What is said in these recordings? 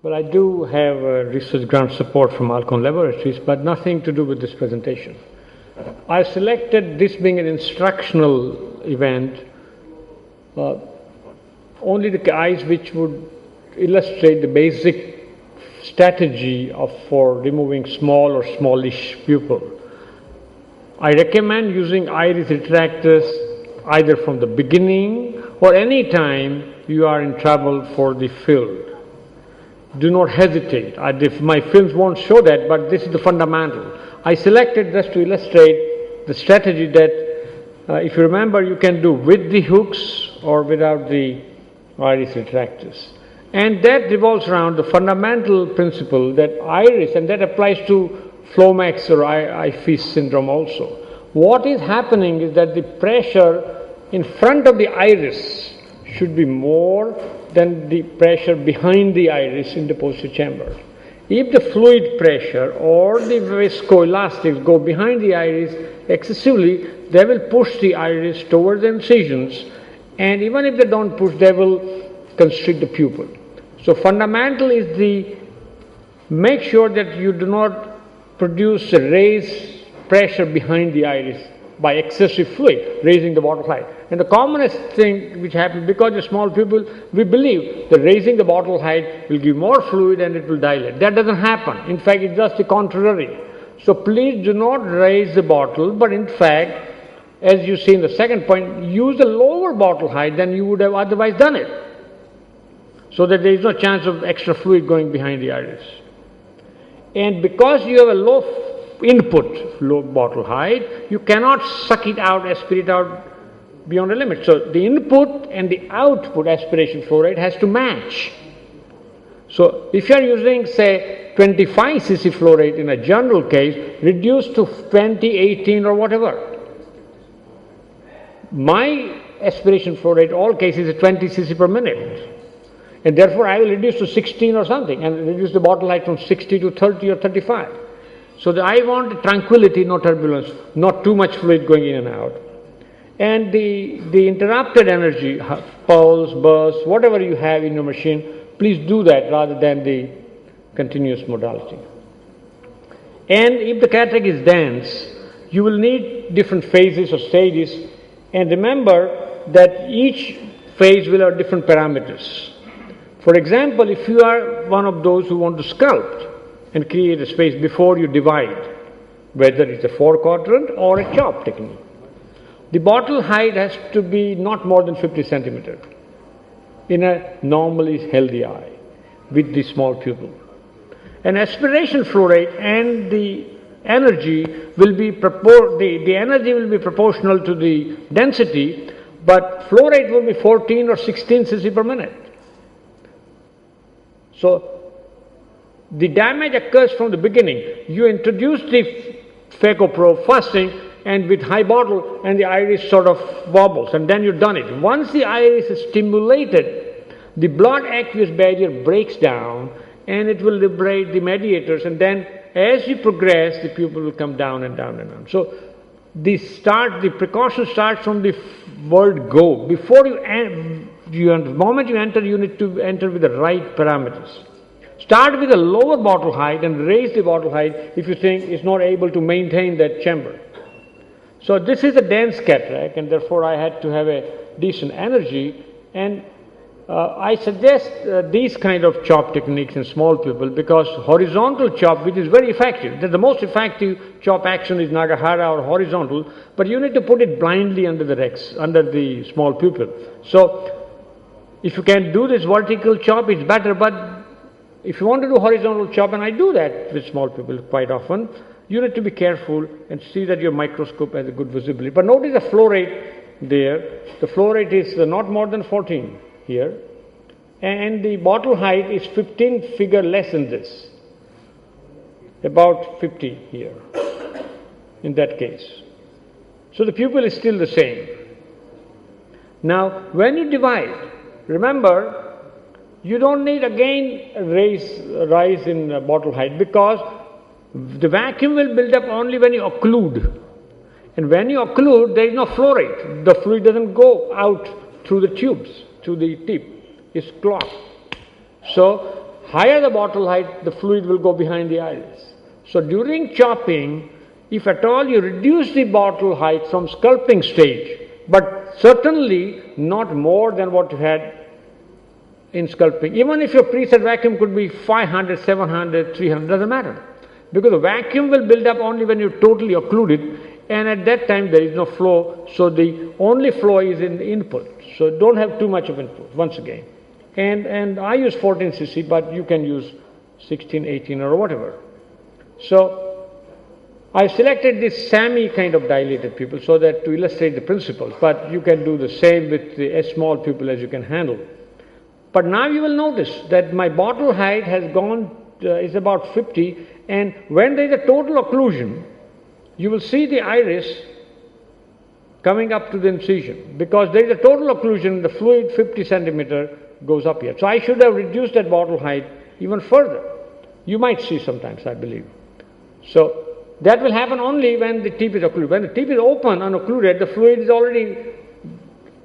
Well, I do have research grant support from Alcon Laboratories, but nothing to do with this presentation. I selected this being an instructional event, only the guys which would illustrate the basic strategy for removing small or smallish pupil. I recommend using iris retractors either from the beginning or any time you are in trouble for the field. Do not hesitate. My films won't show that, but this is the fundamental. I selected this to illustrate the strategy that, if you remember, you can do with the hooks or without the iris retractors. And that revolves around the fundamental principle that iris, and that applies to Flomax or Eiffel syndrome also. What is happening is that the pressure in front of the iris should be more than the pressure behind the iris in the posterior chamber. If the fluid pressure or the viscoelastics go behind the iris excessively, they will push the iris towards the incisions, and even if they don't push, they will constrict the pupil. So fundamental is the make sure that you do not produce a raised pressure behind the iris by excessive fluid, raising the bottle height. And the commonest thing which happens, because the small pupil, we believe that raising the bottle height will give more fluid and it will dilate. That doesn't happen. In fact, it's just the contrary. So please do not raise the bottle, but in fact, as you see in the second point, use a lower bottle height than you would have otherwise done it, so that there is no chance of extra fluid going behind the iris. And because you have a low input, low bottle height, you cannot suck it out, aspirate out beyond a limit. So the input and the output aspiration flow rate has to match. So if you are using, say, 25 cc flow rate in a general case, reduce to 20, 18 or whatever. My aspiration flow rate, all cases, is 20 cc per minute. And therefore I will reduce to 16 or something and reduce the bottle height from 60 to 30 or 35. So I want tranquility, no turbulence, not too much fluid going in and out. And the interrupted energy, pulse, burst, whatever you have in your machine, please do that rather than the continuous modality. And if the cataract is dense, you will need different phases or stages, and remember that each phase will have different parameters. For example, if you are one of those who want to sculpt and create a space before you divide, whether it's a 4-quadrant or a chop technique, the bottle height has to be not more than 50 centimeters in a normally healthy eye with the small pupil. An aspiration flow rate and the energy will be the energy will be proportional to the density, but flow rate will be 14 or 16 cc per minute. So the damage occurs from the beginning. You introduce the phaco probe first thing and with high bottle, and the iris sort of wobbles, and then you've done it. Once the iris is stimulated, the blood aqueous barrier breaks down and it will liberate the mediators, and then as you progress, the pupil will come down and down and down. So the precaution starts from the word go. Before the moment you enter, you need to enter with the right parameters. Start with a lower bottle height and raise the bottle height if you think it's not able to maintain that chamber. So this is a dense cataract, and therefore I had to have a decent energy, and I suggest these kind of chop techniques in small pupil because horizontal chop, which is very effective, the most effective chop action is Nagahara or horizontal, but you need to put it blindly under the small pupil. So if you can do this vertical chop, it's better, but if you want to do horizontal chop, and I do that with small pupil quite often, you need to be careful and see that your microscope has a good visibility. But notice the flow rate there. The flow rate is not more than 14 here, and the bottle height is 15 figure less than this, about 50 here in that case. So the pupil is still the same. Now when you divide, remember you don't need again rise in bottle height, because the vacuum will build up only when you occlude, and when you occlude there is no flow rate. The fluid doesn't go out through the tubes to the tip, it's clogged. So higher the bottle height, the fluid will go behind the iris. So during chopping, if at all you reduce the bottle height from sculpting stage, but certainly not more than what you had in sculpting. Even if your preset vacuum could be 500, 700, 300, doesn't matter. Because the vacuum will build up only when you totally occlude it, and at that time there is no flow, so the only flow is in the input. So don't have too much of input, once again. And I use 14 cc, but you can use 16, 18 or whatever. So I selected this SAMI kind of dilated pupil so that to illustrate the principles, but you can do the same with the as small pupil as you can handle. But now you will notice that my bottle height has gone, is about 50, and when there is a total occlusion, you will see the iris coming up to the incision. Because there is a total occlusion, the fluid 50 centimeter goes up here. So I should have reduced that bottle height even further. You might see sometimes, I believe. So that will happen only when the tip is occluded. When the tip is open and occluded, the fluid is already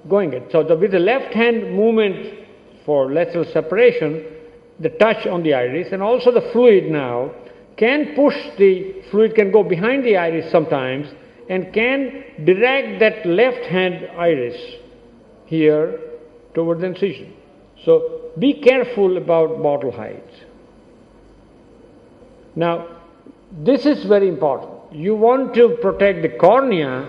going it. So with the left hand movement for lateral separation, the touch on the iris, and also the fluid now can push, the fluid can go behind the iris sometimes and can direct that left hand iris here toward the incision. So be careful about bottle height. Now this is very important. You want to protect the cornea,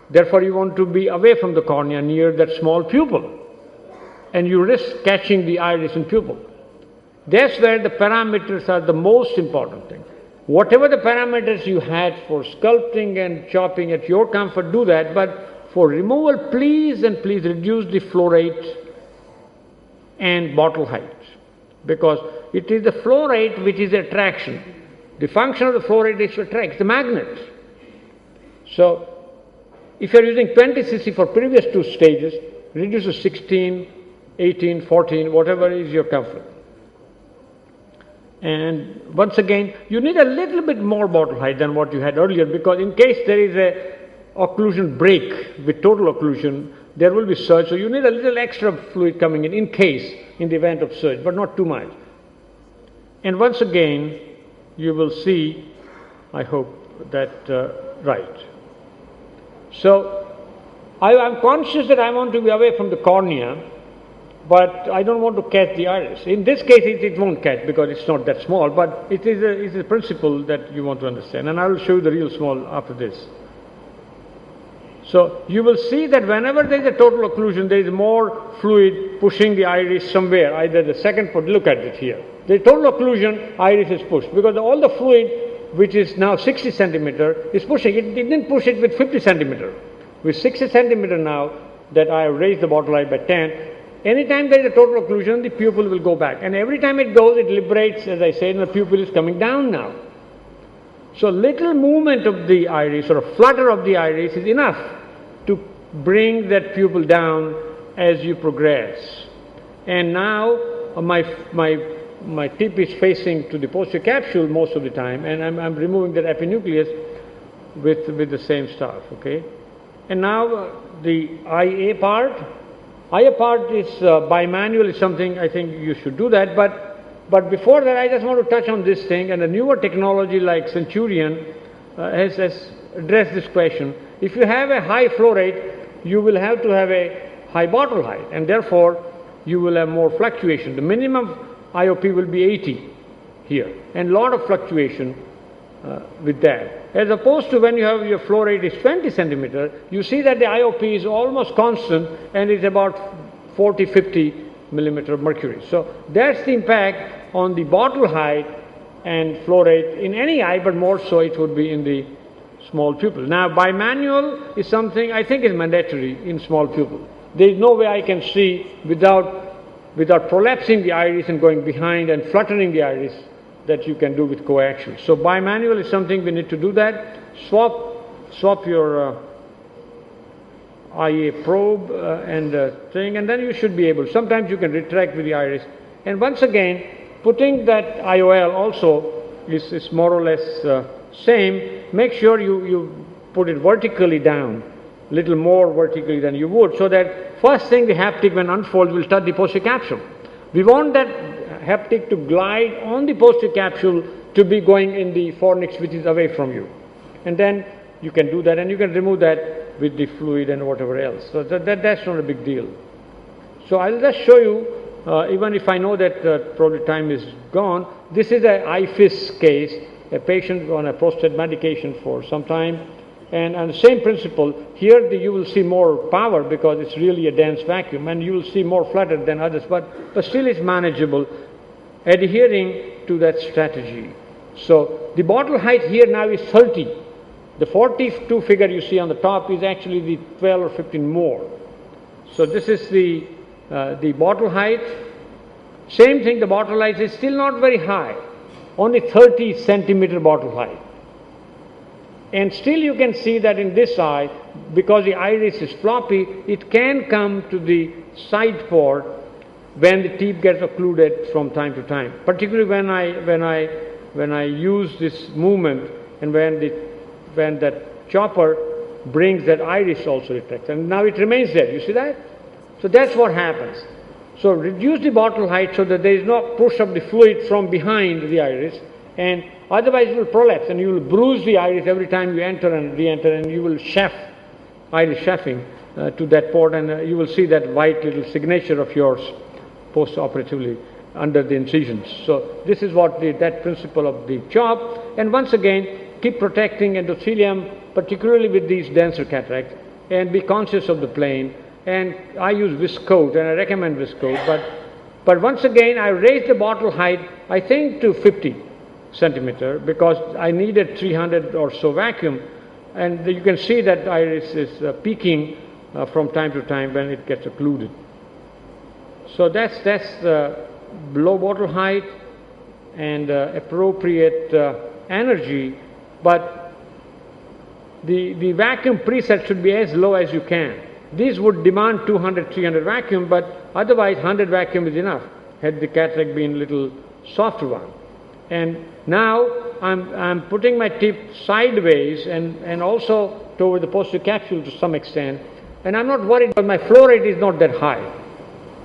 therefore you want to be away from the cornea near that small pupil, and you risk catching the iris and pupil. That's where the parameters are the most important thing. Whatever the parameters you had for sculpting and chopping at your comfort, do that, but for removal, please reduce the flow rate and bottle height, because it is the flow rate which is attraction. The function of the flow rate is to attract the magnet. So if you are using 20 cc for previous two stages, reduce to 16, 18, 14, whatever is your comfort. And once again, you need a little bit more bottle height than what you had earlier, because in case there is a occlusion break with total occlusion, there will be surge, so you need a little extra fluid coming in case, in the event of surge, but not too much. And once again, you will see, I hope, that right. So I'm conscious that I want to be away from the cornea, but I don't want to catch the iris. In this case, it won't catch because it's not that small, but it is a principle that you want to understand, and I will show you the real small after this. So you will see that whenever there is a total occlusion, there is more fluid pushing the iris somewhere, either the second port, look at it here. The total occlusion, iris is pushed, because all the fluid, which is now 60 centimeter, is pushing. It didn't push it with 50 centimeter. With 60 centimeter now, that I have raised the bottle height by 10, anytime there is a total occlusion, the pupil will go back. And every time it goes, it liberates, as I said, and the pupil is coming down now. So little movement of the iris, or a flutter of the iris, is enough to bring that pupil down as you progress. And now my tip is facing to the posterior capsule most of the time, and I'm removing that epinucleus with the same stuff, okay? And now the IA part. IA part is bimanual is something I think you should do that, but before that I just want to touch on this thing, and the newer technology like Centurion has addressed this question. If you have a high flow rate, you will have to have a high bottle height, and therefore you will have more fluctuation. The minimum IOP will be 80 here, and a lot of fluctuation with that. As opposed to when you have your flow rate is 20 centimeter, you see that the IOP is almost constant and is about 40, 50 millimeter of mercury. So that's the impact on the bottle height and flow rate in any eye, but more so it would be in the small pupil. Now bimanual is something I think is mandatory in small pupil. There is no way I can see without prolapsing the iris and going behind and fluttering the iris that you can do with coaxial. So bimanual is something we need to do that. Swap your IA probe and thing, and then you should be able. Sometimes you can retract with the iris. And once again, putting that IOL also is more or less same. Make sure you put it vertically down, little more vertically than you would, so that first thing the haptic when unfolds will touch the posterior capsule. We want that haptic to glide on the posterior capsule to be going in the fornix, which is away from you. And then you can do that, and you can remove that with the fluid and whatever else. So that's not a big deal. So I'll just show you, even if I know that probably time is gone. This is an IFIS case, a patient on a prostate medication for some time. And on the same principle, here you will see more power because it's really a dense vacuum, and you will see more flutter than others, but still it's manageable, adhering to that strategy. So the bottle height here now is 30. The 42 figure you see on the top is actually the 12 or 15 more. So this is the bottle height. Same thing, the bottle height is still not very high, only 30 centimeter bottle height. And still you can see that in this eye, because the iris is floppy, it can come to the side port when the tip gets occluded from time to time. Particularly when I use this movement, and when that chopper brings that iris also retracts, and now it remains there. You see that? So that's what happens. So reduce the bottle height so that there is no push of the fluid from behind the iris, and otherwise it will prolapse and you will bruise the iris every time you enter and re-enter, and you will iris chafing to that port, and you will see that white little signature of yours post-operatively under the incisions. So this is what that principle of the chop. And once again, keep protecting endothelium, particularly with these denser cataracts, and be conscious of the plane. And I use viscoat, and I recommend viscoat, but once again I raised the bottle height, I think, to 50 centimeter, because I needed 300 or so vacuum, and you can see that iris is peaking from time to time when it gets occluded. So that's the low bottle height and appropriate energy, but the vacuum preset should be as low as you can. These would demand 200, 300 vacuum, but otherwise 100 vacuum is enough, had the cataract been a little softer one. And now I'm putting my tip sideways and also toward the posterior capsule to some extent, and I'm not worried because my flow rate is not that high.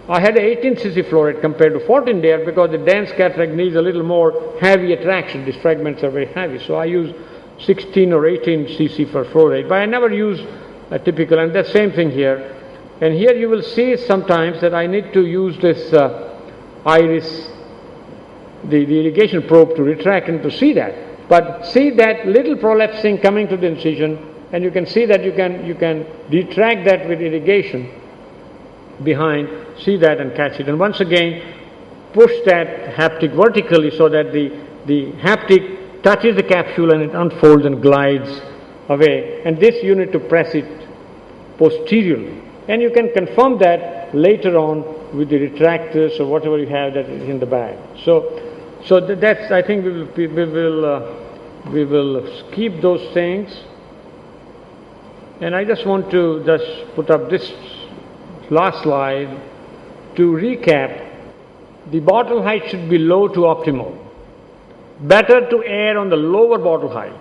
I had an 18 cc flow rate compared to 14 there because the dense cataract needs a little more heavy attraction. These fragments are very heavy, so I use 16 or 18 cc for flow rate, but I never use a typical, and the same thing here. And here you will see sometimes that I need to use this iris, the irrigation probe, to retract and to see that. But see that little prolapsing coming to the incision, and you can see that you can retract that with irrigation behind, see that and catch it. And once again, push that haptic vertically so that the haptic touches the capsule and it unfolds and glides away. And this you need to press it posteriorly. And you can confirm that later on with the retractors or whatever you have that is in the bag. So that's, I think we will keep those things. And I just want to just put up this last slide to recap. The bottle height should be low to optimal. Better to err on the lower bottle height.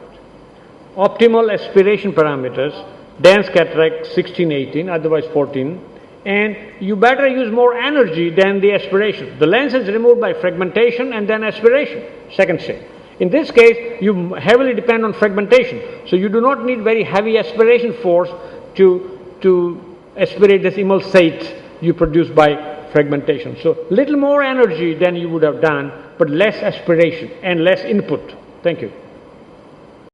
Optimal aspiration parameters, dense cataract 16, 18, otherwise 14. And you better use more energy than the aspiration. The lens is removed by fragmentation and then aspiration, second stage. In this case, you heavily depend on fragmentation. So you do not need very heavy aspiration force to aspirate this emulsate you produce by fragmentation. So little more energy than you would have done, but less aspiration and less input. Thank you.